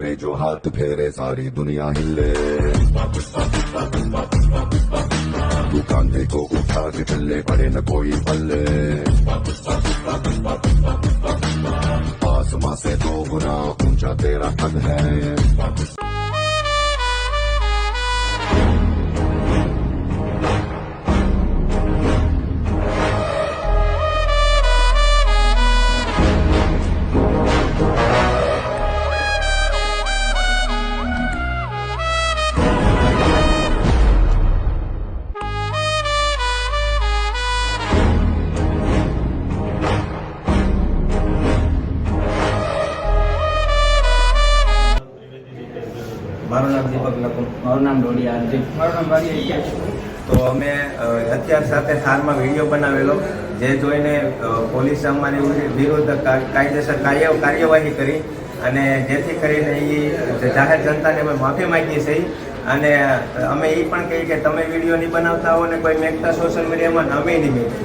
पे जो हाथ फेरे सारी दुनिया हिले। तू कांधे को उठा के चले पड़े न कोई पल्ले। आसमां से 2 गुना ऊंचा तेरा कद है। મારું નામ દીપક લકુમ. મારું નામ ડોડિયા હાર્દિક. મારું નામ ભાગ્ય. તો અમે હથિયાર સાથે થારમાં વિડીયો બનાવેલો, જે જોઈને પોલીસે અમારી વિરુદ્ધ કાયદેસર કાર્યવાહી કરી, અને જેથી કરીને એ જાહેર જનતાને અમે માફી માંગીએ છીએ. અને અમે એ પણ કહીએ કે તમે વિડીયો નહીં બનાવતા હો ને કોઈ મેકતા સોશિયલ મીડિયામાં અમે નહીં મેકતા.